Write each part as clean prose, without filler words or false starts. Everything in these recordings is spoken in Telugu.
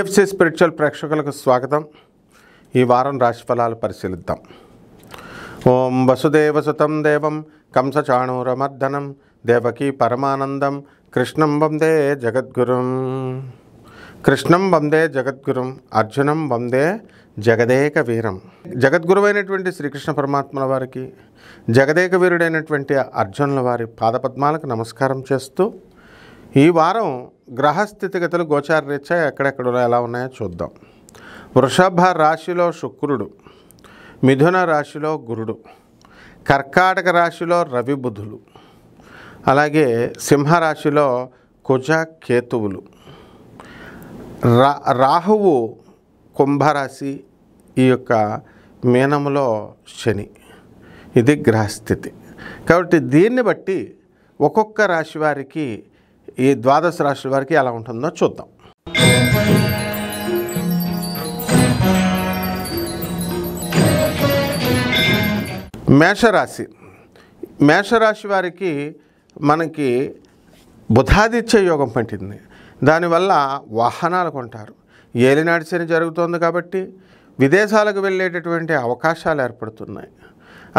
టిఎఫ్సి స్పిరిచువల్ ప్రేక్షకులకు స్వాగతం. ఈ వారం రాశిఫలాలు పరిశీలిద్దాం. ఓం వసుదేవసుతం దేవం కంసచాణూరమర్దనం దేవకీ పరమానందం కృష్ణం వందే జగద్గురుం. కృష్ణం వందే జగద్గురుం, అర్జునం వందే జగదేక వీరం. జగద్గురువైనటువంటి శ్రీకృష్ణ పరమాత్మల వారికి, జగదేక వీరుడైనటువంటి అర్జునుల వారి పాదపద్మాలకు నమస్కారం చేస్తూ ఈ వారం గ్రహస్థితిగతులు గోచారరీత్యా ఎక్కడెక్కడ ఎలా ఉన్నాయో చూద్దాం. వృషభ రాశిలో శుక్రుడు, మిథున రాశిలో గురుడు, కర్కాటక రాశిలో రవి బుధులు, అలాగే సింహరాశిలో కుజ కేతువులు, రాహువు కుంభరాశి, ఈ యొక్క మీనములో శని. ఇది గ్రహస్థితి. కాబట్టి దీన్ని బట్టి ఒక్కొక్క రాశి వారికి, ఈ ద్వాదశ రాశుల వారికి ఎలా ఉంటుందో చూద్దాం. మేషరాశి. మేషరాశి వారికి మనకి బుధాదిత్య యోగం పట్టింది. దానివల్ల వాహనాలు కొంటారు. ఏలినాటి శని జరుగుతోంది కాబట్టి విదేశాలకు వెళ్ళేటటువంటి అవకాశాలు ఏర్పడుతున్నాయి.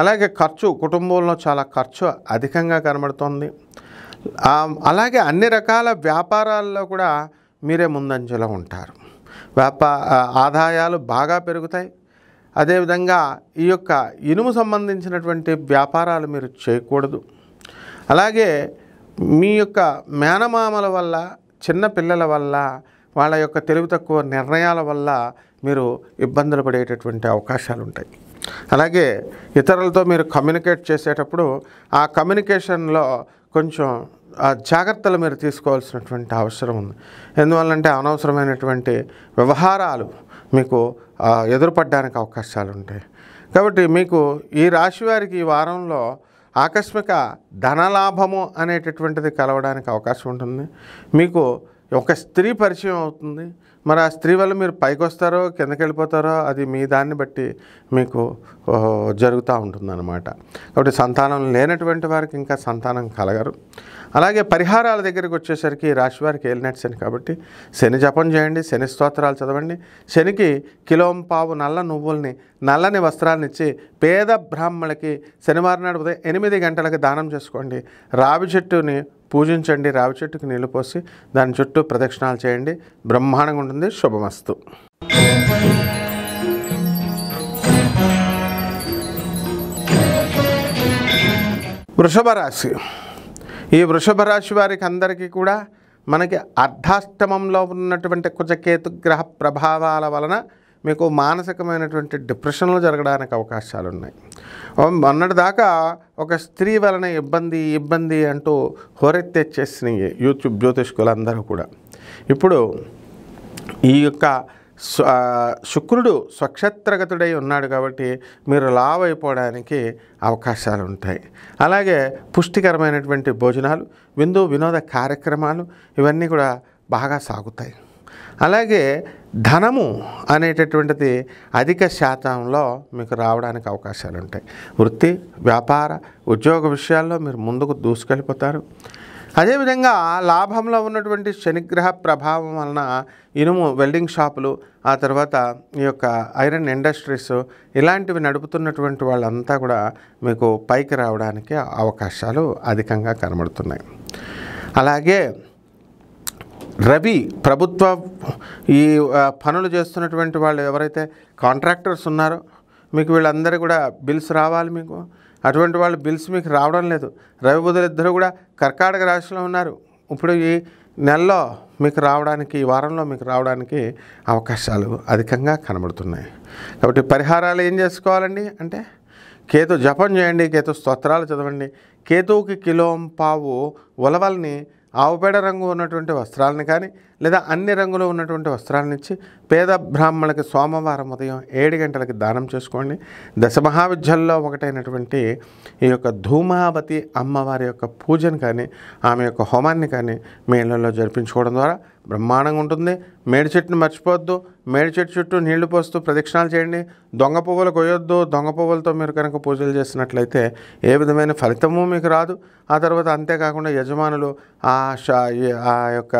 అలాగే ఖర్చు, కుటుంబంలో చాలా ఖర్చు అధికంగా కనబడుతోంది. అలాగే అన్ని రకాల వ్యాపారాల్లో కూడా మీరే ముందంజలో ఉంటారు. ఆదాయాలు బాగా పెరుగుతాయి. అదేవిధంగా ఈ యొక్క ఇనుము సంబంధించినటువంటి వ్యాపారాలు మీరు చేయకూడదు. అలాగే మీ యొక్క మేనమామల వల్ల, చిన్న పిల్లల వల్ల, వాళ్ళ యొక్క తెలివి తక్కువ నిర్ణయాల వల్ల మీరు ఇబ్బందులు పడేటటువంటి అవకాశాలు ఉంటాయి. అలాగే ఇతరులతో మీరు కమ్యూనికేట్ చేసేటప్పుడు ఆ కమ్యూనికేషన్లో కొంచెం జాగ్రత్తలు మీరు తీసుకోవాల్సినటువంటి అవసరం ఉంది. ఎందువల్లంటే అనవసరమైనటువంటి వ్యవహారాలు మీకు ఎదురుపడడానికి అవకాశాలు ఉంటాయి. కాబట్టి మీకు ఈ రాశి వారికి ఈ వారంలో ఆకస్మిక ధనలాభము అనేటటువంటిది కలవడానికి అవకాశం ఉంటుంది. మీకు ఒక స్త్రీ పరిచయం అవుతుంది. మరి ఆ స్త్రీ వల్ల మీరు పైకి వస్తారో కిందకి వెళ్ళిపోతారో అది మీ దాన్ని బట్టి మీకు జరుగుతూ ఉంటుందన్నమాట. కాబట్టి సంతానం లేనటువంటి వారికి ఇంకా సంతానం కలగరు. అలాగే పరిహారాల దగ్గరికి వచ్చేసరికి రాశి వారికి ఏలినాటి శని కాబట్టి శని జపం చేయండి, శని స్తోత్రాలు చదవండి. శనికి కిలోంపావు నల్ల నువ్వుల్ని, నల్లని వస్త్రాలను ఇచ్చి పేద బ్రాహ్మణులకి శనివారం నాడు ఉదయం 8 గంటలకు దానం చేసుకోండి. రావి చెట్టుని పూజించండి. రావి చెట్టుకి నీళ్లు పోసి దాని చుట్టూ ప్రదక్షిణాలు చేయండి. బ్రహ్మాండంగా ఉంటుంది. శుభమస్తు. వృషభ రాశి. ఈ వృషభ రాశి వారికి అందరికీ కూడా మనకి అర్ధాష్టమంలో ఉన్నటువంటి కుజకేతు గ్రహ ప్రభావాల వలన మీకు మానసికమైనటువంటి డిప్రెషన్లు జరగడానికి అవకాశాలు ఉన్నాయి. మొన్నటిదాకా ఒక స్త్రీ వలన ఇబ్బంది అంటూ హోరెత్తేసేసినాయి యూట్యూబ్ జ్యోతిష్కులందరూ కూడా. ఇప్పుడు ఈ యొక్క శుక్రుడు స్వక్షేత్రగతుడై ఉన్నాడు కాబట్టి మీరు లావ్ అయిపోవడానికి అవకాశాలు ఉంటాయి. అలాగే పుష్టికరమైనటువంటి భోజనాలు, వినోద కార్యక్రమాలు ఇవన్నీ కూడా బాగా సాగుతాయి. అలాగే ధనము అనేటటువంటిది అధిక శాతంలో మీకు రావడానికి అవకాశాలు ఉంటాయి. వృత్తి, వ్యాపార, ఉద్యోగ విషయాల్లో మీరు ముందుకు దూసుకెళ్ళిపోతారు. అదేవిధంగా లాభంలో ఉన్నటువంటి శనిగ్రహ ప్రభావం వలన ఇనుము వెల్డింగ్ షాపులు, ఆ తర్వాత ఈ యొక్క ఐరన్ ఇండస్ట్రీస్ ఇలాంటివి నడుపుతున్నటువంటి వాళ్ళంతా కూడా మీకు పైకి రావడానికి అవకాశాలు అధికంగా కనబడుతున్నాయి. అలాగే రవి ప్రభుత్వ ఈ పనులు చేస్తున్నటువంటి వాళ్ళు ఎవరైతే కాంట్రాక్టర్స్ ఉన్నారో మీకు వీళ్ళందరూ కూడా బిల్స్ రావాలి. మీకు అటువంటి వాళ్ళు బిల్స్ మీకు రావడం లేదు. రవి బుధులు ఇద్దరు కూడా కర్కాటక రాశిలో ఉన్నారు. ఇప్పుడు ఈ నెలలో మీకు రావడానికి, ఈ వారంలో మీకు రావడానికి అవకాశాలు అధికంగా కనబడుతున్నాయి. కాబట్టి పరిహారాలు ఏం చేసుకోవాలండి అంటే కేతు జపం చేయండి, కేతు స్తోత్రాలు చదవండి. కేతువుకి కిలోంపావు ఉలవల్ని, ఆవుపేడ రంగు ఉన్నటువంటి వస్త్రాలని కానీ లేదా అన్ని రంగులు ఉన్నటువంటి వస్త్రాలను ఇచ్చి పేద బ్రాహ్మణులకి సోమవారం ఉదయం 7 గంటలకి దానం చేసుకోండి. దశమహావిద్యల్లో ఒకటైనటువంటి ఈ యొక్క ధూమావతి అమ్మవారి యొక్క పూజను కానీ ఆమె యొక్క హోమాన్ని కానీ మీ ఇళ్లలో జరిపించుకోవడం ద్వారా బ్రహ్మాండంగా ఉంటుంది. మేడి చెట్టును మర్చిపోవద్దు. మేడి చెట్టు చుట్టూ నీళ్లు పోస్తూ ప్రదక్షిణాలు చేయండి. దొంగ పువ్వులు కొయ్యొద్దు. దొంగ పువ్వులతో మీరు కనుక పూజలు చేసినట్లయితే ఏ విధమైన ఫలితము మీకు రాదు. ఆ తర్వాత అంతేకాకుండా యజమానులు ఆ యొక్క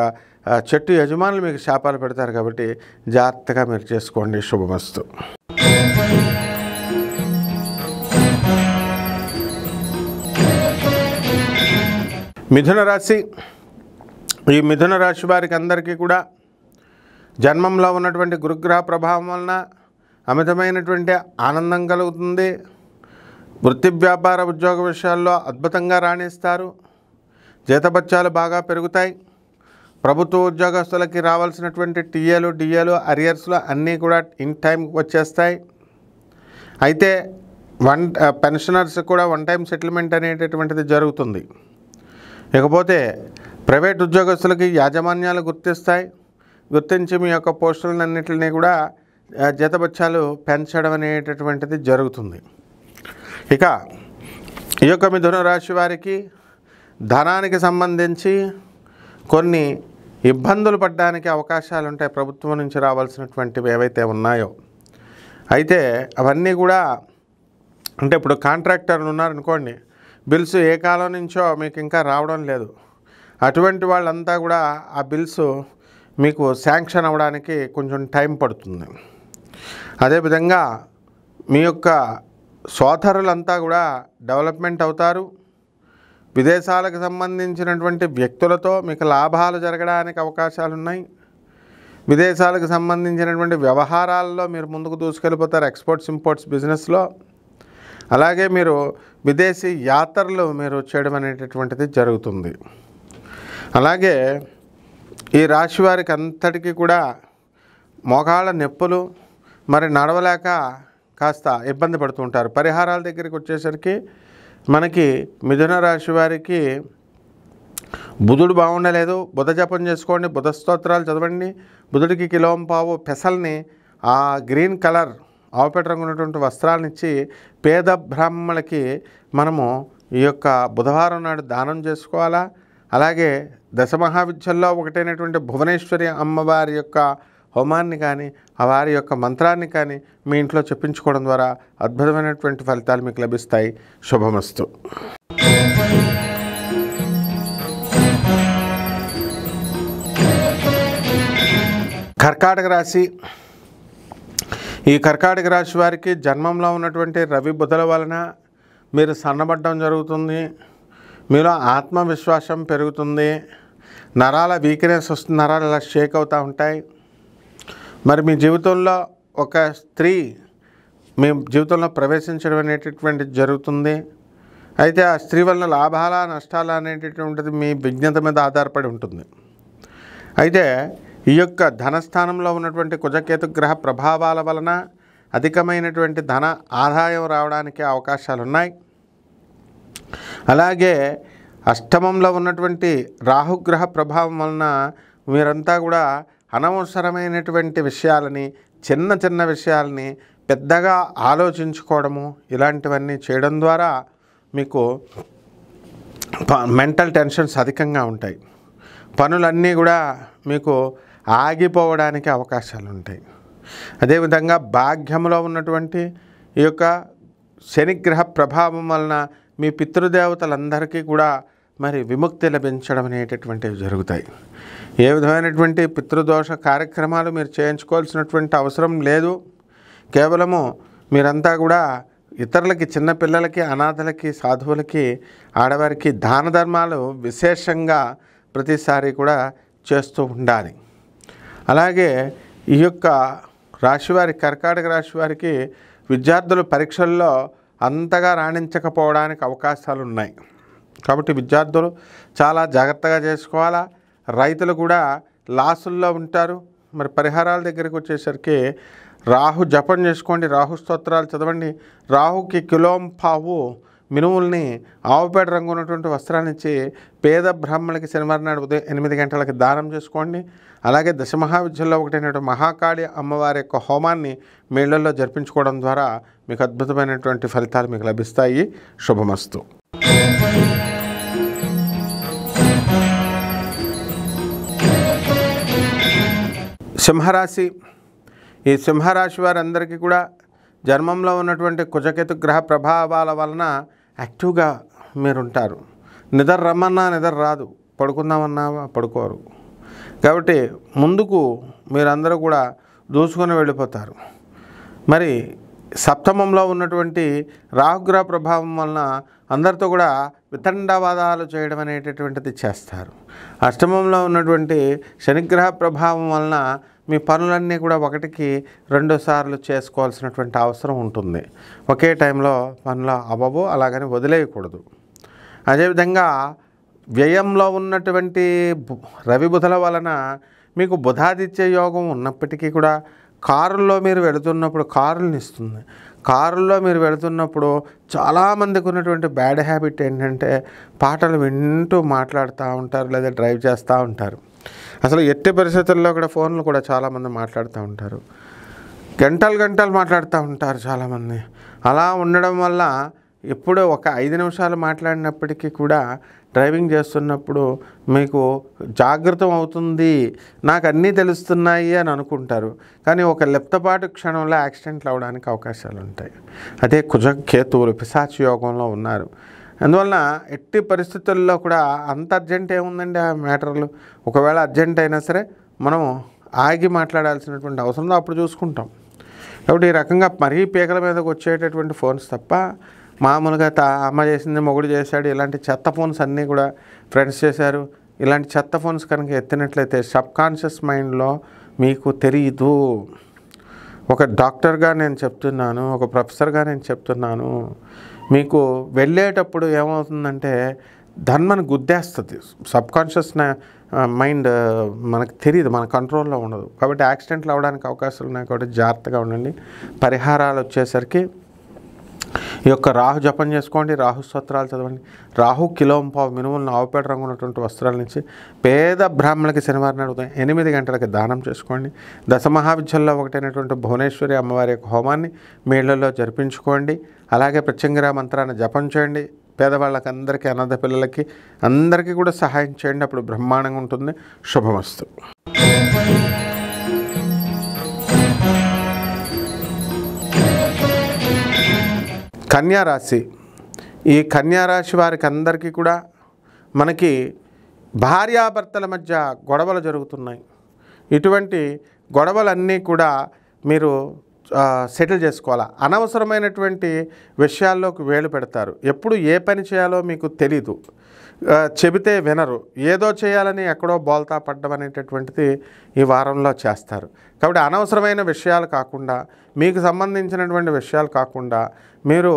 చెట్టు యజమానులు మీకు శాపాలు పెడతారు కాబట్టి జాగ్రత్తగా మీరు చేసుకోండి. శుభమస్తు. మిథున రాశి. ఈ మిథున రాశి వారికి అందరికీ కూడా జన్మంలో ఉన్నటువంటి గురుగ్రహ ప్రభావం వలన అమితమైనటువంటి ఆనందం కలుగుతుంది. వృత్తి వ్యాపార ఉద్యోగ విషయాల్లో అద్భుతంగా రాణిస్తారు. జీతభత్యాలు బాగా పెరుగుతాయి. ప్రభుత్వ ఉద్యోగస్తులకి రావాల్సినటువంటి టీఏలు డిఏలు అరియర్స్లు అన్నీ కూడా ఇన్ టైంకి వచ్చేస్తాయి. అయితే పెన్షనర్స్ కూడా వన్ టైం సెటిల్మెంట్ అనేటటువంటిది జరుగుతుంది. ఇకపోతే ప్రైవేట్ ఉద్యోగస్తులకి యాజమాన్యాలు గుర్తించి మీ యొక్క పోస్టులన్నింటినీ కూడా జీతభత్యాలు పెంచడం అనేటటువంటిది జరుగుతుంది. ఇక ఈ యొక్క మిథున రాశి వారికి ధనానికి సంబంధించి కొన్ని ఇబ్బందులు పడడానికి అవకాశాలు ఉంటాయి. ప్రభుత్వం నుంచి రావాల్సినటువంటివి ఏవైతే ఉన్నాయో అయితే అవన్నీ కూడా అంటే ఇప్పుడు కాంట్రాక్టర్లు ఉన్నారనుకోండి, బిల్స్ ఏ కాలం నుంచో మీకు ఇంకా రావడం లేదు. అటువంటి వాళ్ళంతా కూడా ఆ బిల్స్ మీకు శాంక్షన్ అవ్వడానికి కొంచెం టైం పడుతుంది. అదేవిధంగా మీ యొక్క సోదరులంతా కూడా డెవలప్మెంట్ అవుతారు. విదేశాలకు సంబంధించినటువంటి వ్యక్తులతో మీకు లాభాలు జరగడానికి అవకాశాలు ఉన్నాయి. విదేశాలకు సంబంధించినటువంటి వ్యవహారాల్లో మీరు ముందుకు దూసుకెళ్ళిపోతారు. ఎక్స్పోర్ట్స్ ఇంపోర్ట్స్ బిజినెస్లో. అలాగే మీరు విదేశీ యాత్రలు మీరు చేయడం అనేటటువంటిది జరుగుతుంది. అలాగే ఈ రాశి వారికి అంతటికీ కూడా మోకాళ్ళ నొప్పులు, మరి నడవలేక కాస్త ఇబ్బంది పడుతుంటారు. పరిహారాల దగ్గరికి వచ్చేసరికి మనకి మిథున రాశి వారికి బుధుడు బాగుండలేదు. బుధ జపం చేసుకోండి, బుధ స్తోత్రాలు చదవండి. బుధుడికి కిలోంపావు పెసల్ని ఆ గ్రీన్ కలర్ ఆవుపేట రంగు ఉన్నటువంటి వస్త్రాలను ఇచ్చి పేద బ్రాహ్మణులకి మనము ఈ యొక్క బుధవారం నాడు దానం చేసుకోవాలా. అలాగే దశమహావిద్యల్లో ఒకటైనటువంటి భువనేశ్వరి అమ్మవారి యొక్క హోమాన్ని కానీ ఆ వారి యొక్క మంత్రాన్ని కానీ మీ ఇంట్లో చెప్పించుకోవడం ద్వారా అద్భుతమైనటువంటి ఫలితాలు మీకు లభిస్తాయి. శుభమస్తు. కర్కాటక రాశి. ఈ కర్కాటక రాశి వారికి జన్మంలో ఉన్నటువంటి రవి బుధల వలన మీరు సన్నబడ్డం జరుగుతుంది. మీలో ఆత్మవిశ్వాసం పెరుగుతుంది. నరాల వీక్నెస్ వస్తుంది. నరాలు ఇలా షేక్ అవుతూ ఉంటాయి. మరి మీ జీవితంలో ఒక స్త్రీ మీ జీవితంలో ప్రవేశించడం అనేటటువంటిది జరుగుతుంది. అయితే ఆ స్త్రీ వలన లాభాల నష్టాల అనేటటువంటిది మీ విజ్ఞత మీద ఆధారపడి ఉంటుంది. అయితే ఈ యొక్క ధనస్థానంలో ఉన్నటువంటి కుజకేతు గ్రహ ప్రభావాల వలన అధికమైనటువంటి ధన ఆదాయం రావడానికి అవకాశాలు ఉన్నాయి. అలాగే అష్టమంలో ఉన్నటువంటి రాహుగ్రహ ప్రభావం వలన మీరంతా కూడా అనవసరమైనటువంటి విషయాలని, చిన్న చిన్న విషయాలని పెద్దగా ఆలోచించుకోవడము ఇలాంటివన్నీ చేయడం ద్వారా మీకు మెంటల్ టెన్షన్స్ అధికంగా ఉంటాయి. పనులన్నీ కూడా మీకు ఆగిపోవడానికి అవకాశాలు ఉంటాయి. అదేవిధంగా భాగ్యంలో ఉన్నటువంటి ఈ యొక్క శనిగ్రహ ప్రభావం వలన మీ పితృదేవతలందరికీ కూడా మరి విముక్తి లభించడం అనేటటువంటివి జరుగుతాయి. ఏ విధమైనటువంటి పితృదోష కార్యక్రమాలు మీరు చేయించుకోవాల్సినటువంటి అవసరం లేదు. కేవలము మీరంతా కూడా ఇతరులకి, చిన్నపిల్లలకి, అనాథలకి, సాధువులకి, ఆడవారికి దాన ధర్మాలు విశేషంగా ప్రతిసారి కూడా చేస్తూ ఉండాలి. అలాగే ఈ యొక్క రాశివారి కర్కాటక రాశి వారికి విద్యార్థులు పరీక్షల్లో అంతగా రాణించకపోవడానికి అవకాశాలు ఉన్నాయి. కాబట్టి విద్యార్థులు చాలా జాగ్రత్తగా చేసుకోవాలా. రైతులు కూడా లాసుల్లో ఉంటారు. మరి పరిహారాల దగ్గరికి వచ్చేసరికి రాహు జపం చేసుకోండి, రాహు స్తోత్రాలు చదవండి. రాహుకి కిలోంపావు మినుముల్ని ఆవుపేట రంగు ఉన్నటువంటి వస్త్రాన్ని ఇచ్చి పేద బ్రాహ్మణులకి శనివారం నాడు ఉదయం 8 గంటలకి దానం చేసుకోండి. అలాగే దశమహావిద్యల్లో ఒకటైనటువంటి మహాకాళి అమ్మవారి యొక్క హోమాన్ని మీ ఇళ్లలో జరిపించుకోవడం ద్వారా మీకు అద్భుతమైనటువంటి ఫలితాలు మీకు లభిస్తాయి. శుభమస్తు. సింహరాశి. ఈ సింహరాశి వారందరికీ కూడా జన్మంలో ఉన్నటువంటి కుజకేతు గ్రహ ప్రభావాల వలన యాక్టివ్గా మీరుంటారు. నిద్ర రమ్మన్నా నిద్ర రాదు, పడుకుందామన్నా పడుకోరు. కాబట్టి ముందుకు మీరందరూ కూడా దూసుకొని వెళ్ళిపోతారు. మరి సప్తమంలో ఉన్నటువంటి రాహుగ్రహ ప్రభావం వలన అందరితో కూడా వితండవాదాలు చేయడం అనేటటువంటిది చేస్తారు. అష్టమంలో ఉన్నటువంటి శనిగ్రహ ప్రభావం వలన మీ పనులన్నీ కూడా 1కి 2 సార్లు చేసుకోవాల్సినటువంటి అవసరం ఉంటుంది. ఒకే టైంలో పనులు అవ్వవు, అలాగని వదిలేయకూడదు. అదేవిధంగా వ్యయంలో ఉన్నటువంటి రవి బుధల వలన మీకు బుధాదిత్య యోగం ఉన్నప్పటికీ కూడా కారుల్లో మీరు వెళుతున్నప్పుడు కారుని ఇస్తుంది. కారుల్లో మీరు వెళుతున్నప్పుడు చాలామందికి ఉన్నటువంటి బ్యాడ్ హ్యాబిట్ ఏంటంటే పాటలు వింటూ మాట్లాడుతూ ఉంటారు, లేదా డ్రైవ్ చేస్తూ ఉంటారు. అసలు ఎట్టి పరిస్థితుల్లో కూడా ఫోన్లు కూడా చాలామంది మాట్లాడుతూ ఉంటారు, గంటలు మాట్లాడుతూ ఉంటారు చాలామంది. అలా ఉండడం వల్ల ఎప్పుడో ఒక 5 నిమిషాలు మాట్లాడినప్పటికీ కూడా డ్రైవింగ్ చేస్తున్నప్పుడు మీకు జాగృతం అవుతుంది, నాకు అన్నీ తెలుస్తున్నాయి అని అనుకుంటారు. కానీ ఒక లిప్తపాటు క్షణంలో యాక్సిడెంట్లు అవ్వడానికి అవకాశాలు ఉంటాయి. అదే కుజ కేతువులు పిశాచ యోగంలో ఉన్నారు. అందువలన ఎట్టి పరిస్థితుల్లో కూడా అంత అర్జెంట్ ఏముందండి ఆ మ్యాటర్లు. ఒకవేళ అర్జెంట్ అయినా సరే మనం ఆగి మాట్లాడాల్సినటువంటి అవసరం అప్పుడు చూసుకుంటాం. కాబట్టి ఈ రకంగా మరీ పీకల మీదకి వచ్చేటటువంటి ఫోన్స్ తప్ప మామూలుగా అమ్మ చేసింది మొగుడు చేశాడు ఇలాంటి చెత్త ఫోన్స్ అన్నీ కూడా ఫ్రెండ్స్ చేశారు, ఇలాంటి చెత్త ఫోన్స్ కనుక ఎత్తినట్లయితే సబ్కాన్షియస్ మైండ్లో మీకు తెలియదు. ఒక డాక్టర్గా నేను చెప్తున్నాను, ఒక ప్రొఫెసర్గా నేను చెప్తున్నాను, మీకు వెళ్ళేటప్పుడు ఏమవుతుందంటే ధన్మని గుద్దేస్తుంది. సబ్కాన్షియస్ మైండ్ మనకు తెలియదు, మన కంట్రోల్లో ఉండదు. కాబట్టి యాక్సిడెంట్లు అవ్వడానికి అవకాశాలు ఉన్నాయి. కాబట్టి జాగ్రత్తగా ఉండండి. పరిహారాలు వచ్చేసరికి ఈ యొక్క రాహు జపం చేసుకోండి, రాహు స్తోత్రాలు చదవండి. రాహు కిలోంపావు మినుములను ఆవుపేట రంగు ఉన్నటువంటి వస్త్రాల నుంచి పేద బ్రాహ్మణులకి శనివారం నాడు 8 గంటలకి దానం చేసుకోండి. దశమహావిద్యల్లో ఒకటైనటువంటి భువనేశ్వరి అమ్మవారి యొక్క హోమాన్ని మీ ఇళ్లలో జరిపించుకోండి. అలాగే ప్రత్యంగిరా మంత్రాన్ని జపం చేయండి. పేదవాళ్ళకి అందరికీ, అనాథ పిల్లలకి అందరికీ కూడా సహాయం చేయండి. అప్పుడు బ్రహ్మాండంగా ఉంటుంది. శుభమస్తు. కన్యారాశి. ఈ కన్యారాశి వారికి అందరికీ కూడా మనకి భార్యాభర్తల మధ్య గొడవలు జరుగుతున్నాయి. ఇటువంటి గొడవలన్నీ కూడా మీరు సెటిల్ చేసుకోవాలా. అనవసరమైనటువంటి విషయాల్లోకి వేలు పెడతారు. ఎప్పుడు ఏ పని చేయాలో మీకు తెలీదు, చెబితే వినరు, ఏదో చేయాలని ఎక్కడో బోల్తా పడ్డం అనేటటువంటిది ఈ వారంలో చేస్తారు. కాబట్టి అనవసరమైన విషయాలు కాకుండా, మీకు సంబంధించినటువంటి విషయాలు కాకుండా మీరు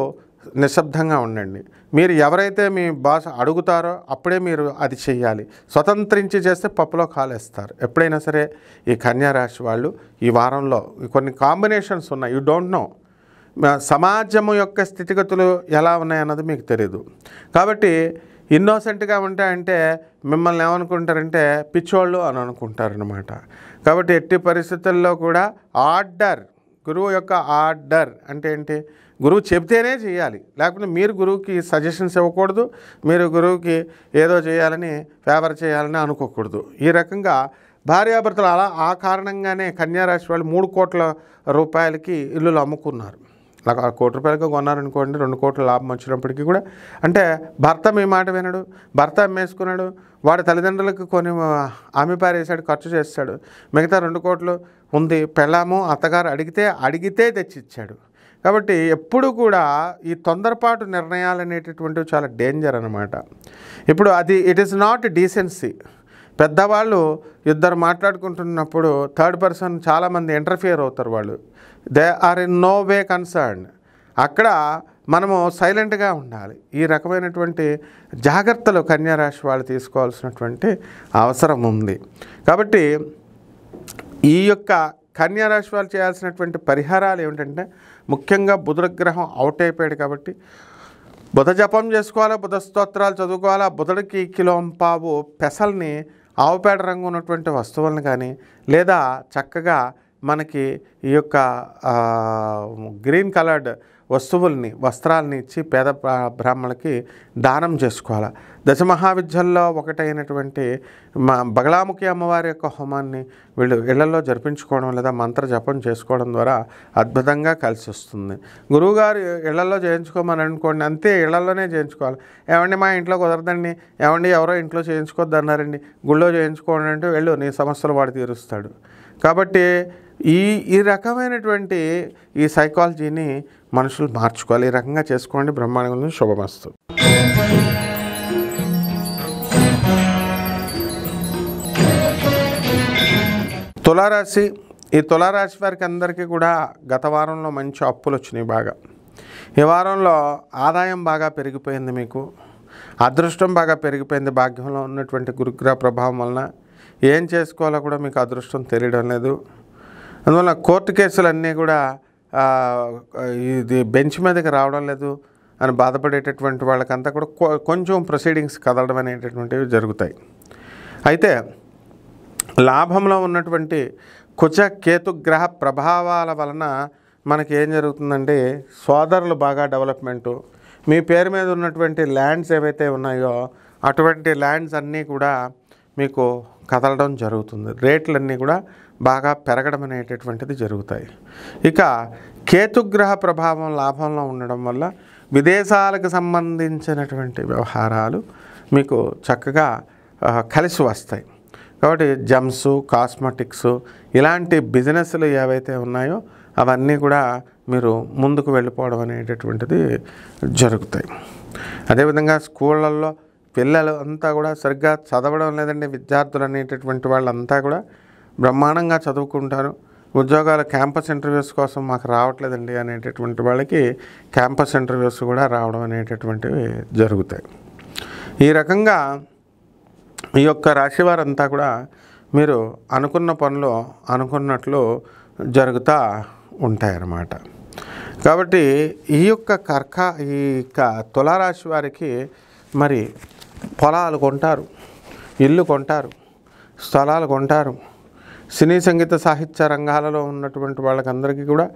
నిశ్శబ్దంగా ఉండండి. మీరు ఎవరైతే మీ బాస్ అడుగుతారో అప్పుడే మీరు అది చెయ్యాలి. స్వతంత్రించి చేస్తే పప్పులో కాలేస్తారు. ఎప్పుడైనా సరే ఈ కన్యారాశి వాళ్ళు ఈ వారంలో కొన్ని కాంబినేషన్స్ ఉన్నాయి. You don't know. సమాజము యొక్క స్థితిగతులు ఎలా ఉన్నాయన్నది మీకు తెలియదు. కాబట్టి ఇన్నోసెంట్గా ఉంటాయంటే మిమ్మల్ని ఏమనుకుంటారంటే పిచ్చోళ్ళు అని అనుకుంటారనమాట. కాబట్టి ఎట్టి పరిస్థితుల్లో కూడా ఆర్డర్, గురువు యొక్క ఆర్డర్ అంటే ఏంటి? గురువు చెబితేనే చేయాలి, లేకపోతే మీరు గురువుకి సజెషన్స్ ఇవ్వకూడదు, మీరు గురువుకి ఏదో చేయాలని ఫేవర్ చేయాలని అనుకోకూడదు. ఈ రకంగా భార్యాభర్తలు అలా ఆ కారణంగానే కన్యారాశి వాళ్ళు 3 కోట్ల రూపాయలకి ఇల్లులు అమ్ముకున్నారు. అలా 1 కోటి రూపాయలకి కొన్నారనుకోండి, 2 కోట్ల లాభం వచ్చినప్పటికీ కూడా అంటే భర్త మీ మాట వినడు, భర్త అమ్మేసుకున్నాడు, వాడి తల్లిదండ్రులకు కొన్ని ఆమెపారేసాడు, ఖర్చు చేస్తాడు. మిగతా 2 కోట్లు ఉంది, పెళ్ళాము అత్తగారు అడిగితే తెచ్చిచ్చాడు. కాబట్టి ఎప్పుడు కూడా ఈ తొందరపాటు నిర్ణయాలు అనేటటువంటివి చాలా డేంజర్ అన్నమాట. ఇప్పుడు ఇట్ ఈస్ నాట్ డీసెన్సీ. పెద్దవాళ్ళు ఇద్దరు మాట్లాడుకుంటున్నప్పుడు థర్డ్ పర్సన్ చాలామంది ఇంటర్ఫియర్ అవుతారు. వాళ్ళు they are in no way concern. అక్కడ మనము సైలెంట్గా ఉండాలి. ఈ రకమైనటువంటి జాగ్రత్తలు కన్యారాశి వాళ్ళు తీసుకోవాల్సినటువంటి అవసరం ఉంది. కాబట్టి ఈ యొక్క కన్యారాశి వాళ్ళు చేయాల్సినటువంటి పరిహారాలు ఏమిటంటే, ముఖ్యంగా బుధుడు గ్రహం అవుట్ అయిపోయాడు కాబట్టి బుధ జపం చేసుకోవాలా, బుధ స్తోత్రాలు చదువుకోవాలా. బుధుడికి కిలోంపావు పెసల్ని ఆవుపేడ రంగు ఉన్నటువంటి వస్తువులను కానీ, లేదా చక్కగా మనకి ఈ యొక్క గ్రీన్ కలర్డ్ వస్త్రాలని ఇచ్చి పేద బ్రాహ్మణులకి దానం చేసుకోవాలి. దశమహావిద్యల్లో ఒకటైనటువంటి బగళాముఖి అమ్మవారి యొక్క హోమాన్ని వీళ్ళు ఇళ్లలో జరిపించుకోవడం లేదా మంత్ర జపం చేసుకోవడం ద్వారా అద్భుతంగా కలిసి వస్తుంది. గురువుగారు ఇళ్లలో చేయించుకోమని అనుకోండి, అంతే ఇళ్లలోనే చేయించుకోవాలి. ఏమండి మా ఇంట్లో కుదరదండి, ఏమండి ఎవరో ఇంట్లో చేయించుకోవద్దు అన్నారండి, గుళ్ళో చేయించుకోండి అంటే వెళ్ళు, నీ సమస్యలు వాడు తీరుస్తాడు. కాబట్టి ఈ రకమైనటువంటి ఈ సైకాలజీని మనుషులు మార్చుకోవాలి. ఈ రకంగా చేసుకోండి. బ్రహ్మాండంగా శుభమస్తు. తులారాశి. ఈ తులారాశి వారికి అందరికీ కూడా గత వారంలో మంచి అప్పులు వచ్చినాయి బాగా. ఈ వారంలో ఆదాయం బాగా పెరిగిపోయింది, మీకు అదృష్టం బాగా పెరిగిపోయింది. భాగ్యంలో ఉన్నటువంటి గురుగ్రహ ప్రభావం వలన ఏం చేసుకోవాలో కూడా మీకు అదృష్టం తెలియడం లేదు. అందువల్ల కోర్టు కేసులన్నీ కూడా ఇది బెంచ్ మీదకి రావడం లేదు అని బాధపడేటటువంటి వాళ్ళకంతా కూడా కొంచెం ప్రొసీడింగ్స్ కదలడం అనేటటువంటివి జరుగుతాయి. అయితే లాభంలో ఉన్నటువంటి కుజ కేతుగ్రహ ప్రభావాల వలన మనకి ఏం జరుగుతుందంటే సోదరులు బాగా డెవలప్మెంటు, మీ పేరు మీద ఉన్నటువంటి ల్యాండ్స్ ఏవైతే ఉన్నాయో అటువంటి ల్యాండ్స్ అన్నీ కూడా మీకు కదలడం జరుగుతుంది. రేట్లన్నీ కూడా బాగా పెరగడం అనేటటువంటిది జరుగుతాయి. ఇక కేతుగ్రహ ప్రభావం లాభంలో ఉండడం వల్ల విదేశాలకు సంబంధించినటువంటి వ్యవహారాలు మీకు చక్కగా కలిసి వస్తాయి. కాబట్టి జమ్స్, కాస్మెటిక్స్ ఇలాంటి బిజినెస్లు ఏవైతే ఉన్నాయో అవన్నీ కూడా మీరు ముందుకు వెళ్ళిపోవడం అనేటటువంటిది జరుగుతాయి. అదేవిధంగా స్కూళ్ళల్లో పిల్లలు అంతా కూడా సరిగ్గా చదవడం లేదండి. విద్యార్థులు అనేటటువంటి వాళ్ళంతా కూడా బ్రహ్మాండంగా చదువుకుంటారు. ఉద్యోగాల క్యాంపస్ ఇంటర్వ్యూస్ కోసం మాకు రావట్లేదండి అనేటటువంటి వాళ్ళకి క్యాంపస్ ఇంటర్వ్యూస్ కూడా రావడం అనేటటువంటివి జరుగుతాయి. ఈ రకంగా ఈ యొక్క రాశి వారంతా కూడా మీరు అనుకున్న పనులు అనుకున్నట్లు జరుగుతూ ఉంటాయన్నమాట. కాబట్టి ఈ యొక్క ఈ తులారాశి వారికి మరి పొలాలు కొంటారు, ఇల్లు కొంటారు, స్థలాలు కొంటారు. సినీ సంగీత సాహిత్య రంగాలలో ఉన్నటువంటి వాళ్ళకందరికీ కూడా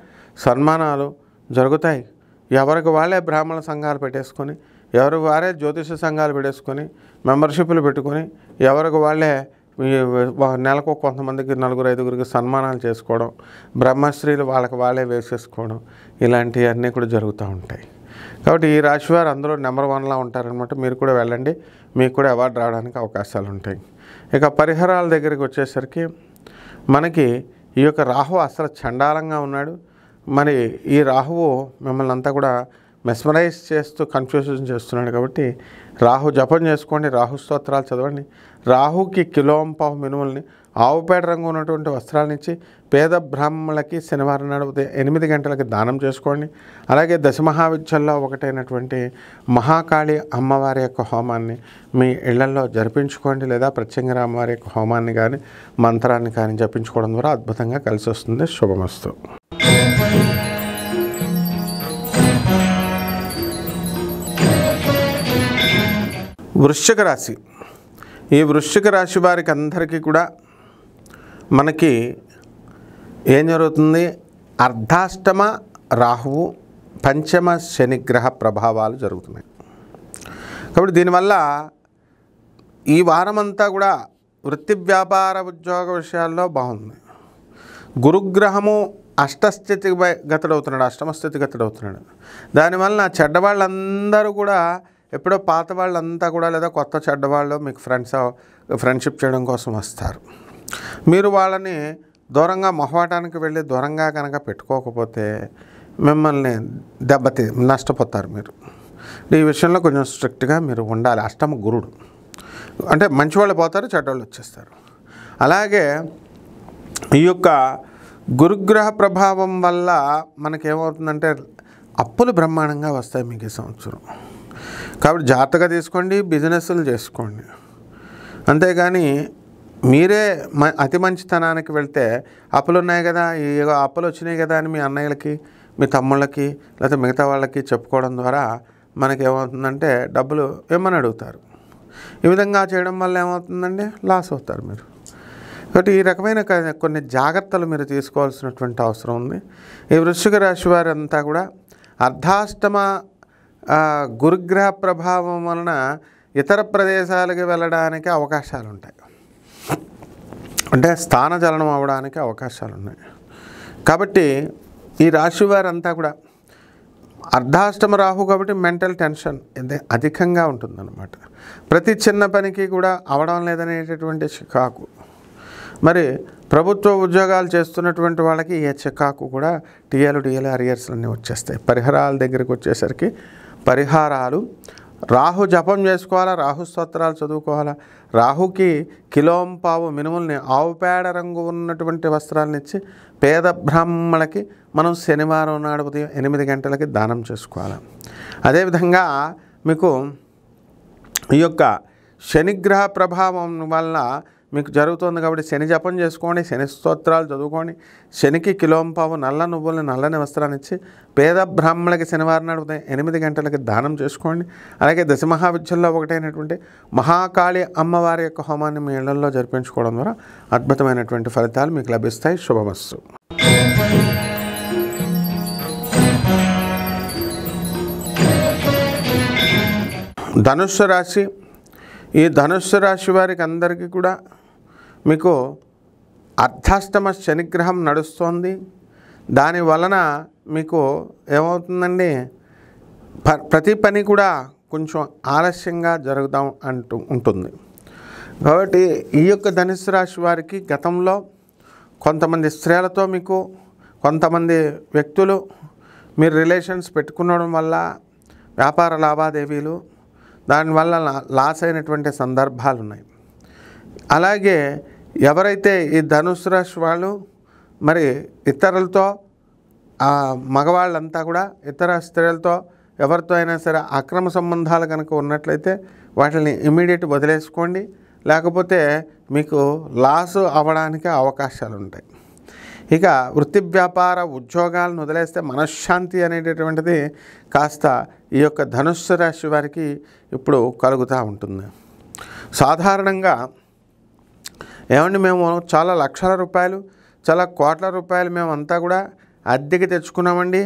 సన్మానాలు జరుగుతాయి. ఎవరికి వాళ్ళే బ్రాహ్మణ సంఘాలు పెట్టేసుకొని, ఎవరికి వారే జ్యోతిష సంఘాలు పెట్టేసుకొని, మెంబర్షిప్లు పెట్టుకొని, ఎవరికి వాళ్ళే నెలకు కొంతమందికి 4-5 సన్మానాలు చేసుకోవడం, బ్రహ్మశ్రీలు వాళ్ళకి వాళ్ళే వేసేసుకోవడం, ఇలాంటివన్నీ కూడా జరుగుతూ ఉంటాయి. కాబట్టి ఈ రాశివారు అందరూ నెంబర్ 1లా ఉంటారనమాట. మీరు కూడా వెళ్ళండి, మీకు కూడా అవార్డు రావడానికి అవకాశాలు ఉంటాయి. ఇక పరిహారాల దగ్గరికి వచ్చేసరికి మనకి ఈ యొక్క రాహువు అసలు చండాలంగా ఉన్నాడు. మరి ఈ రాహువు మిమ్మల్ని అంతా కూడా మెస్మరైజ్ చేస్తూ కన్ఫ్యూజన్ చేస్తున్నాడు. కాబట్టి రాహు జపం చేసుకోండి, రాహు స్తోత్రాలు చదవండి. రాహుకి కిలోంపావు మినుముల్ని ఆవుపేట రంగు ఉన్నటువంటి వస్త్రాలను ఇచ్చి పేద బ్రాహ్మణులకి శనివారం నాడు 8 గంటలకి దానం చేసుకోండి. అలాగే దశమహావిద్యల్లో ఒకటైనటువంటి మహాకాళి అమ్మవారి యొక్క హోమాన్ని మీ ఇళ్లలో జరిపించుకోండి, లేదా ప్రత్యంగర అమ్మవారి యొక్క హోమాన్ని కానీ మంత్రాన్ని కానీ జపించుకోవడం ద్వారా అద్భుతంగా కలిసి వస్తుంది. శుభమస్తు. వృశ్చిక రాశి. ఈ వృశ్చిక రాశి వారికి అందరికీ కూడా మనకి ఏం జరుగుతుంది? అర్ధాష్టమ రాహువు, పంచమ శనిగ్రహ ప్రభావాలు జరుగుతున్నాయి. కాబట్టి దీనివల్ల ఈ వారమంతా కూడా వృత్తి వ్యాపార ఉద్యోగ విషయాల్లో బాగుంది. గురుగ్రహము అష్టస్థితి గతుడవుతున్నాడు, అష్టమస్థితి గతుడవుతున్నాడు. దానివల్ల చెడ్డవాళ్ళందరూ కూడా ఎప్పుడో పాత వాళ్ళంతా కూడా లేదా కొత్త చెడ్డవాళ్ళు మీకు ఫ్రెండ్షిప్ చేయడం కోసం వస్తారు. మీరు వాళ్ళని దూరంగా మొహమాటానికి వెళ్ళి దూరంగా కనుక పెట్టుకోకపోతే మిమ్మల్ని నష్టపోతారు. మీరు ఈ విషయంలో కొంచెం స్ట్రిక్ట్గా మీరు ఉండాలి. అష్టమ గురుడు అంటే మంచివాళ్ళు పోతారు, చెడ్డవాళ్ళు వచ్చేస్తారు. అలాగే ఈ యొక్క గురుగ్రహ ప్రభావం వల్ల మనకేమవుతుందంటే అప్పులు బ్రహ్మాండంగా వస్తాయి మీకు ఈ సంవత్సరం. కాబట్టి జాగ్రత్తగా తీసుకోండి, బిజినెస్లు చేసుకోండి. అంతేగాని మీరే అతి మంచితనానికి వెళ్తే అప్పులు ఉన్నాయి కదా, ఈ అప్పులు వచ్చినాయి కదా అని మీ అన్నయ్యలకి, మీ తమ్ముళ్ళకి, లేకపోతే మిగతా వాళ్ళకి చెప్పుకోవడం ద్వారా మనకి ఏమవుతుందంటే డబ్బులు ఏమని అడుగుతారు. ఈ విధంగా చేయడం వల్ల ఏమవుతుందంటే లాస్ అవుతారు మీరు. కాబట్టి ఈ రకమైన కొన్ని జాగ్రత్తలు మీరు తీసుకోవాల్సినటువంటి అవసరం ఉంది. ఈ వృశ్చిక రాశి వారంతా కూడా అర్ధాష్టమ గురుగ్రహ ప్రభావం వలన ఇతర ప్రదేశాలకు వెళ్ళడానికి అవకాశాలు ఉంటాయి, అంటే స్థానచలనం అవ్వడానికి అవకాశాలు ఉన్నాయి. కాబట్టి ఈ రాశి వారంతా కూడా అర్ధాష్టమ రాహు కాబట్టి మెంటల్ టెన్షన్ అధికంగా ఉంటుందన్నమాట. ప్రతి చిన్న పనికి కూడా అవడం లేదనేటటువంటి చికాకు. మరి ప్రభుత్వ ఉద్యోగాలు చేస్తున్నటువంటి వాళ్ళకి ఏ చికాకు కూడా టీఎల్ అరియర్స్ అన్నీ వచ్చేస్తాయి. పరిహారాల దగ్గరికి వచ్చేసరికి పరిహారాలు రాహు జపం చేసుకోవాలా, రాహు స్తోత్రాలు చదువుకోవాలా. రాహుకి కిలోంపావు మినుముల్ని ఆవు పేడ రంగు ఉన్నటువంటి వస్త్రాలను ఇచ్చి పేద బ్రాహ్మణులకి మనం శనివారం నాడు ఉదయం 8 గంటలకి దానం చేసుకోవాలి. అదేవిధంగా మీకు ఈ యొక్క శనిగ్రహ ప్రభావం వల్ల మీకు జరుగుతుంది కాబట్టి శని జపం చేసుకోండి, శని స్తోత్రాలు చదువుకోండి. శనికి కిలోంపావు నల్ల నువ్వుల్ని నల్లని వస్త్రాన్ని ఇచ్చి పేద బ్రాహ్మణులకి శనివారం నాడు ఉదయం 8 గంటలకి దానం చేసుకోండి. అలాగే దశమహావిద్యల్లో ఒకటైనటువంటి మహాకాళి అమ్మవారి యొక్క హోమాన్ని మీ ఇళ్లలో జరిపించుకోవడం ద్వారా అద్భుతమైనటువంటి ఫలితాలు మీకు లభిస్తాయి. శుభమస్తు. ధనుస్సు రాశి. ఈ ధనుస్సు రాశి వారికి అందరికీ కూడా మీకు అర్ధాష్టమ శనిగ్రహం నడుస్తోంది. దాని వలన మీకు ఏమవుతుందండి, ప్రతి పని కూడా కొంచెం ఆలస్యంగా జరుగుదాం అంటూ ఉంటుంది. కాబట్టి ఈ యొక్క ధనుస్సు రాశి వారికి గతంలో కొంతమంది స్త్రీలతో మీకు కొంతమంది వ్యక్తులు మీరు రిలేషన్స్ పెట్టుకునడం వల్ల వ్యాపార లావాదేవీలు దానివల్ల లాస్ అయినటువంటి సందర్భాలు ఉన్నాయి. అలాగే ఎవరైతే ఈ ధనుస్సు రాశి వాళ్ళు మరి ఇతరులతో మగవాళ్ళంతా కూడా ఇతర స్త్రీలతో ఎవరితో అయినా సరే అక్రమ సంబంధాలు కనుక ఉన్నట్లయితే వాటిని ఇమీడియట్ వదిలేసుకోండి, లేకపోతే మీకు లాస్ అవ్వడానికి అవకాశాలు ఉంటాయి. ఇక వృత్తి వ్యాపార ఉద్యోగాలను వదిలేస్తే మనశ్శాంతి అనేటటువంటిది కాస్త ఈ యొక్క ధనుస్సు రాశి వారికి ఇప్పుడు కలుగుతూ ఉంటుంది. సాధారణంగా ఏమండి మేము చాలా లక్షల రూపాయలు చాలా కోట్ల రూపాయలు మేమంతా కూడా అద్దెకి తెచ్చుకున్నామండి,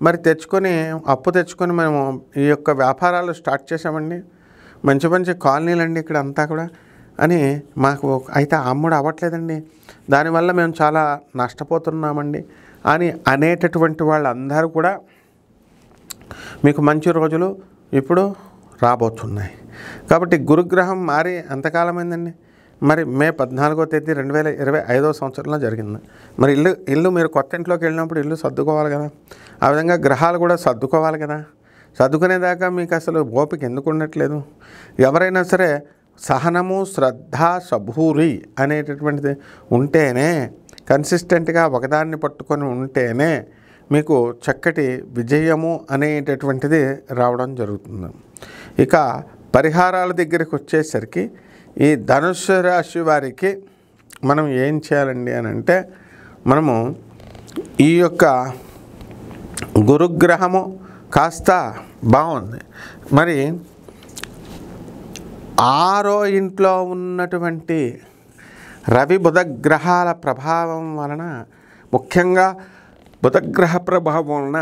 మరి తెచ్చుకొని అప్పు తెచ్చుకొని మేము ఈ యొక్క వ్యాపారాలు స్టార్ట్ చేసామండి, మంచి మంచి కాలనీలు అండి ఇక్కడ అంతా కూడా అని మాకు అయితే అమ్ముడు అవ్వట్లేదండి, దానివల్ల మేము చాలా నష్టపోతున్నామండి అని అనేటటువంటి వాళ్ళందరూ కూడా మీకు మంచి రోజులు ఇప్పుడు రాబోతున్నాయి. కాబట్టి గురుగ్రహం మారి ఎంతకాలమైందండి, మరి మే 14వ తేదీ 2025వ సంవత్సరంలో జరిగింది. మరి ఇల్లు మీరు కొత్త ఇంట్లోకి వెళ్ళినప్పుడు ఇల్లు సర్దుకోవాలి కదా, ఆ విధంగా గ్రహాలు కూడా సర్దుకోవాలి కదా. సర్దుకునేదాకా మీకు అసలు ఓపిక ఎందుకు ఉండట్లేదు? ఎవరైనా సరే సహనము శ్రద్ధ సబూరి అనేటటువంటిది ఉంటేనే, కన్సిస్టెంట్గా ఒకదాన్ని పట్టుకొని ఉంటేనే మీకు చక్కటి విజయము అనేటటువంటిది రావడం జరుగుతుంది. ఇక పరిహారాల దగ్గరికి వచ్చేసరికి ఈ ధనుస్సు రాశి వారికి మనం ఏం చేయాలండి అని అంటే, మనము ఈ యొక్క గురుగ్రహము కాస్త బాగుంది, మరి 6వ ఇంట్లో ఉన్నటువంటి రవి బుధ గ్రహాల ప్రభావం వలన, ముఖ్యంగా బుధగ్రహ ప్రభావం వలన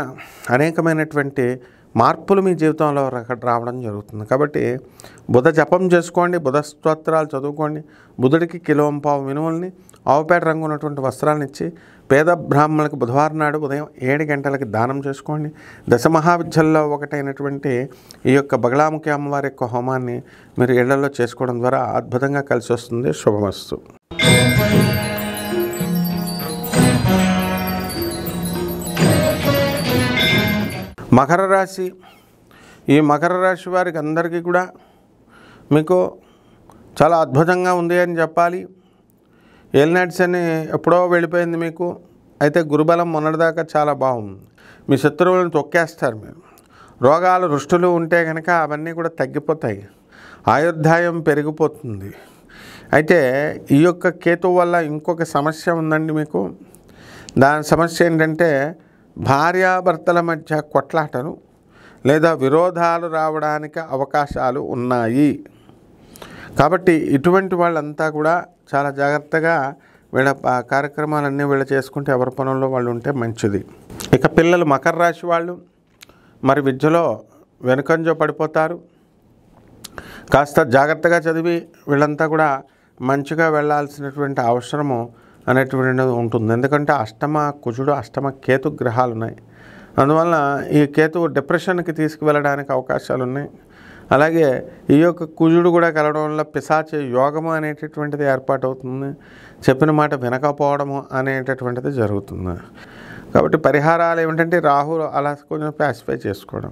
అనేకమైనటువంటి మార్పులు మీ జీవితంలో రావడం జరుగుతుంది. కాబట్టి బుధ జపం చేసుకోండి, బుధ స్తోత్రాలు చదువుకోండి. బుధుడికి కిలోంపావు మినుముల్ని ఆవుపేట రంగు ఉన్నటువంటి వస్త్రాలను ఇచ్చి పేద బ్రాహ్మణులకు బుధవారం నాడు ఉదయం 7 గంటలకి దానం చేసుకోండి. దశమహావిద్యల్లో ఒకటైనటువంటి ఈ యొక్క బగళాముఖి అమ్మవారి యొక్క హోమాన్ని మీరు ఇళ్లలో చేసుకోవడం ద్వారా అద్భుతంగా కలిసి వస్తుంది. శుభమస్తు. మకర రాశి. ఈ మకర రాశి వారికి అందరికీ కూడా మీకు చాలా అద్భుతంగా ఉంది అని చెప్పాలి. ఏలినాటి అని ఎప్పుడో వెళ్ళిపోయింది మీకు, అయితే గురుబలం మొన్నటిదాకా చాలా బాగుంది. మీ శత్రువులను తొక్కేస్తారు మీరు. రోగాలు రుష్టులు ఉంటే కనుక అవన్నీ కూడా తగ్గిపోతాయి, ఆయుర్దాయం పెరిగిపోతుంది. అయితే ఈ యొక్క కేతువు వల్ల ఇంకొక సమస్య ఉందండి మీకు. దాని సమస్య ఏంటంటే భార్యాభర్తల మధ్య కొట్లాటలు లేదా విరోధాలు రావడానికి అవకాశాలు ఉన్నాయి. కాబట్టి ఇటువంటి వాళ్ళంతా కూడా చాలా జాగ్రత్తగా వీళ్ళ కార్యక్రమాలన్నీ వీళ్ళు చేసుకుంటే ఎవరి పనుల్లో వాళ్ళు ఉంటే మంచిది. ఇక పిల్లలు మకర రాశి వాళ్ళు మరి విద్యలో వెనుకంజో పడిపోతారు. కాస్త జాగ్రత్తగా చదివి వీళ్ళంతా కూడా మంచిగా వెళ్ళాల్సినటువంటి అవసరము అనేటువంటిది ఉంటుంది. ఎందుకంటే అష్టమ కుజుడు, అష్టమ కేతు గ్రహాలు ఉన్నాయి. అందువల్ల ఈ కేతువు డిప్రెషన్కి తీసుకువెళ్ళడానికి అవకాశాలు ఉన్నాయి. అలాగే ఈ యొక్క కుజుడు కూడా కలవడం వల్ల పిశాచ యోగము అనేటటువంటిది ఏర్పాటవుతుంది. చెప్పిన మాట వినకపోవడము అనేటటువంటిది జరుగుతుంది. కాబట్టి పరిహారాలు ఏమిటంటే రాహు అలా కొంచెం ప్యాసిఫై చేసుకోవడం,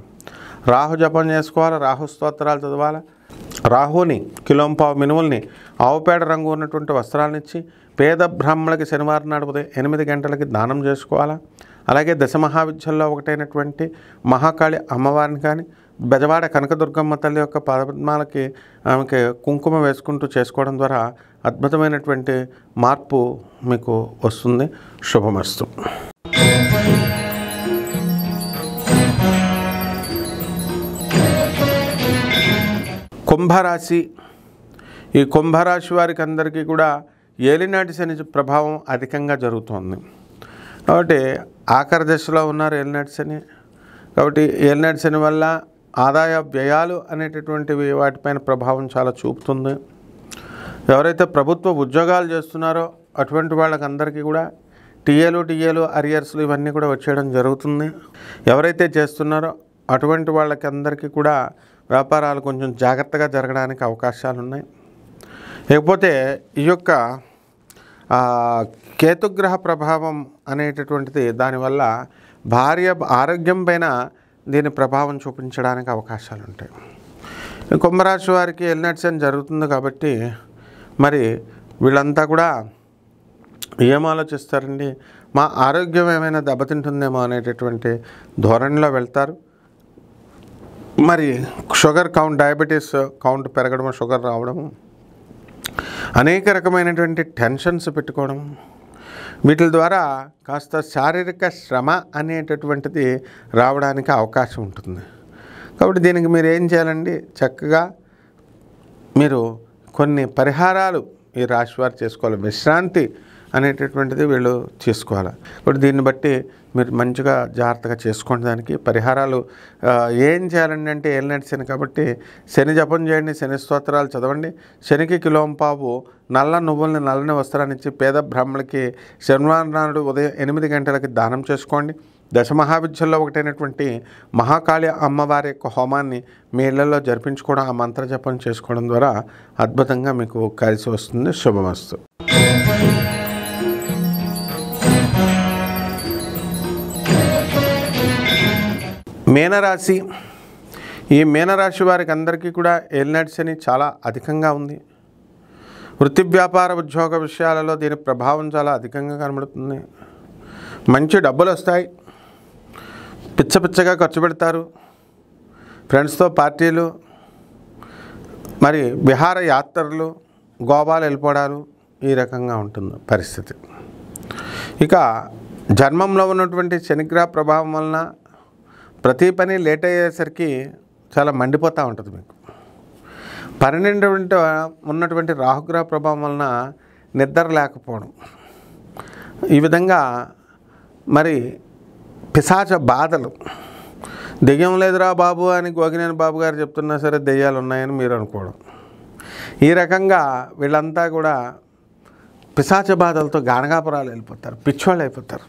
రాహు జపం చేసుకోవాలి, రాహు స్తోత్రాలు చదవాలి, రాహుని కిలోంపావు మినుముల్ని ఆవుపేడ రంగు ఉన్నటువంటి వస్త్రాలను ఇచ్చి పేద బ్రాహ్మణులకి శనివారం నాడు ఉదయం 8 గంటలకి దానం చేసుకోవాలా. అలాగే దశమహావిద్యల్లో ఒకటైనటువంటి మహాకాళి అమ్మవారిని కానీ బెజవాడ కనకదుర్గమ్మ తల్లి యొక్క పద్మాలకి ఆమెకి కుంకుమ వేసుకుంటూ చేసుకోవడం ద్వారా అద్భుతమైనటువంటి మార్పు మీకు వస్తుంది. శుభమస్తు. కుంభరాశి. ఈ కుంభరాశి వారికి అందరికీ కూడా ఏలినాటి శని ప్రభావం అధికంగా జరుగుతుంది. కాబట్టి ఆఖరి దశలో ఉన్నారు ఏలినాటి శని. కాబట్టి ఏలినాటి శని వల్ల ఆదాయ వ్యయాలు అనేటటువంటివి వాటిపైన ప్రభావం చాలా చూపుతుంది. ఎవరైతే ప్రభుత్వ ఉద్యోగాలు చేస్తున్నారో అటువంటి వాళ్ళకందరికీ కూడా టీఏలు అరియర్స్లు ఇవన్నీ కూడా వచ్చేయడం జరుగుతుంది. ఎవరైతే చేస్తున్నారో అటువంటి వాళ్ళకి అందరికీ కూడా వ్యాపారాలు కొంచెం జాగ్రత్తగా జరగడానికి అవకాశాలు ఉన్నాయి. లేకపోతే ఈ యొక్క కేతుగ్రహ ప్రభావం అనేటటువంటిది దానివల్ల భార్య ఆరోగ్యం పైన దీని ప్రభావం చూపించడానికి అవకాశాలు ఉంటాయి. కుంభరాశి వారికి ఏలినాటి శని జరుగుతుంది కాబట్టి మరి వీళ్ళంతా కూడా ఏం ఆలోచిస్తారండి, మా ఆరోగ్యం ఏమైనా దెబ్బతింటుందేమో అనేటటువంటి ధోరణిలో వెళ్తారు. మరి షుగర్ కౌంట్, డయాబెటీస్ కౌంట్ పెరగడం, షుగర్ రావడము, అనేక రకమైనటువంటి టెన్షన్స్ పెట్టుకోవడం, వీటి ద్వారా కాస్త శారీరక శ్రమ అనేటటువంటిది రావడానికి అవకాశం ఉంటుంది. కాబట్టి దీనికి మీరు ఏం చేయాలండి, చక్కగా మీరు కొన్ని పరిహారాలు ఈ రాశివారు చేసుకోవాలి. విశ్రాంతి అనేటటువంటిది వీళ్ళు తీసుకోవాలి. కాబట్టి దీన్ని బట్టి మీరు మంచిగా జాగ్రత్తగా చేసుకోండి. దానికి పరిహారాలు ఏం చేయాలండి అంటే ఏలినాటి శని కాబట్టి శని జపం చేయండి, శని స్తోత్రాలు చదవండి, శనికి కిలోంపావు నల్ల నువ్వుల్ని నల్లని వస్త్రాన్ని ఇచ్చి పేద బ్రాహ్మణులకి శనివారం నాడు ఉదయం 8 గంటలకి దానం చేసుకోండి. దశమహావిద్యల్లో ఒకటైనటువంటి మహాకాళి అమ్మవారి యొక్క హోమాన్ని మీ ఇళ్లలో జరిపించుకోవడం, ఆ మంత్ర జపం చేసుకోవడం ద్వారా అద్భుతంగా మీకు కలిసి వస్తుంది. శుభమస్తు. మీనరాశి. ఈ మీనరాశి వారికి అందరికీ కూడా ఏలినాటి శని చాలా అధికంగా ఉంది. వృత్తి వ్యాపార ఉద్యోగ విషయాలలో దీని ప్రభావం చాలా అధికంగా కనబడుతుంది. మంచి డబ్బులు వస్తాయి, పిచ్చగా ఖర్చు పెడతారు, ఫ్రెండ్స్తో పార్టీలు, మరి విహార యాత్రలు, గోవాలు వెళ్ళిపోవడాలు, ఈ రకంగా ఉంటుంది పరిస్థితి. ఇక జన్మంలో ఉన్నటువంటి శనిగ్రహ ప్రభావం వలన ప్రతి పని లేట్ అయ్యేసరికి చాలా మండిపోతూ ఉంటుంది మీకు. 12 ఉన్నటువంటి రాహుగ్రహ ప్రభావం వలన నిద్ర లేకపోవడం, ఈ విధంగా మరి పిశాచ బాధలు, దెయ్యం లేదురా బాబు అని గోగినేని బాబు గారు చెప్తున్నా సరే దెయ్యాలు ఉన్నాయని మీరు అనుకోవడం, ఈ రకంగా వీళ్ళంతా కూడా పిశాచ బాధలతో గానగాపురాలు వెళ్ళిపోతారు, పిచ్చోళ్ళు అయిపోతారు.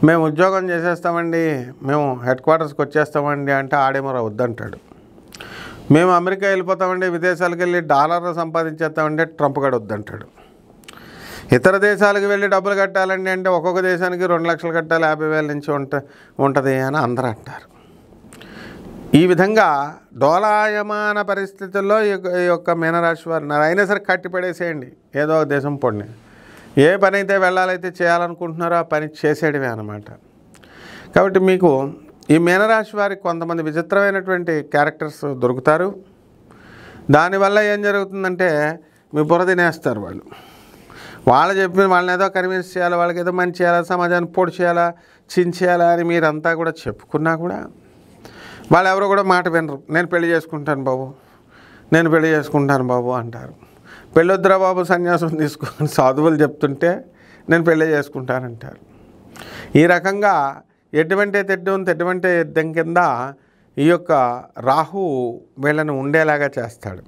మేము ఉద్యోగం చేసేస్తామండి, మేము హెడ్ క్వార్టర్స్కి వచ్చేస్తామండి అంటే ఆడేమో వద్దంటాడు. మేము అమెరికా వెళ్ళిపోతామండి, విదేశాలకు వెళ్ళి డాలర్లు సంపాదించేస్తామంటే ట్రంప్ గడు వద్దంటాడు. ఇతర దేశాలకు వెళ్ళి డబ్బులు కట్టాలండి అంటే ఒక్కొక్క దేశానికి 2 లక్షలు కట్టాలి, 50,000 నుంచి ఉంటుంది అని అందరూ అంటారు. ఈ విధంగా డోలాయమాన పరిస్థితుల్లో ఈ యొక్క మీనరాశి వారు అయినా సరే కట్టి పడేసేయండి, ఏదో ఒక దేశం పొడిని. ఏ పని అయితే వెళ్ళాలైతే చేయాలనుకుంటున్నారో ఆ పని చేసేయడమే అన్నమాట. కాబట్టి మీకు ఈ మీనరాశి వారికి కొంతమంది విచిత్రమైనటువంటి క్యారెక్టర్స్ దొరుకుతారు. దానివల్ల ఏం జరుగుతుందంటే మీ బుర్ర తినేస్తారు వాళ్ళు. వాళ్ళు చెప్పిన వాళ్ళని ఏదో కన్విన్స్ చేయాలి, వాళ్ళకి ఏదో మంచి చేయాలా, సమాజాన్ని పొడి చేయాలా, చించేయాలా అని మీరంతా కూడా చెప్పుకున్నా కూడా వాళ్ళు ఎవరో కూడా మాట వినరు. నేను పెళ్లి చేసుకుంటాను బాబు, నేను పెళ్లి చేసుకుంటాను బాబు అంటారు. పెళ్ళొద్దురా బాబు సన్యాసం తీసుకొని సాధువులు చెప్తుంటే నేను పెళ్ళి చేసుకుంటానంటారు. ఈ రకంగా ఎటువంటి తెడ్డం యుద్ధం కింద ఈ యొక్క రాహు వీళ్ళని ఉండేలాగా చేస్తాడు.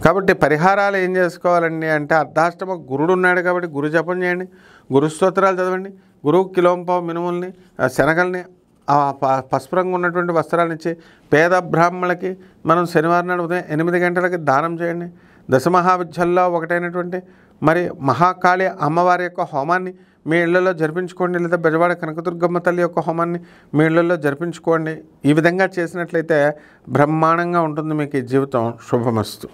కాబట్టి పరిహారాలు ఏం చేసుకోవాలండి అంటే అర్ధాష్టమ గురుడు ఉన్నాడు కాబట్టి గురు జపం చేయండి, గురు స్తోత్రాలు చదవండి, గురువు కిలోంపావు మినుముల్ని శనగల్ని పసుపు రంగు ఉన్నటువంటి వస్త్రాలను ఇచ్చి పేద బ్రాహ్మణులకి మనం శనివారం నాడు ఉదయం 8 గంటలకి దానం చేయండి. దశమహావిద్యల్లో ఒకటైనటువంటి మరి మహాకాళి అమ్మవారి యొక్క హోమాన్ని మీ ఇళ్లలో జరిపించుకోండి, లేదా బెజవాడ కనకదుర్గమ్మ తల్లి యొక్క హోమాన్ని మీ ఇళ్లలో జరిపించుకోండి. ఈ విధంగా చేసినట్లయితే బ్రహ్మాండంగా ఉంటుంది మీకు ఈ జీవితం. శుభమస్తు.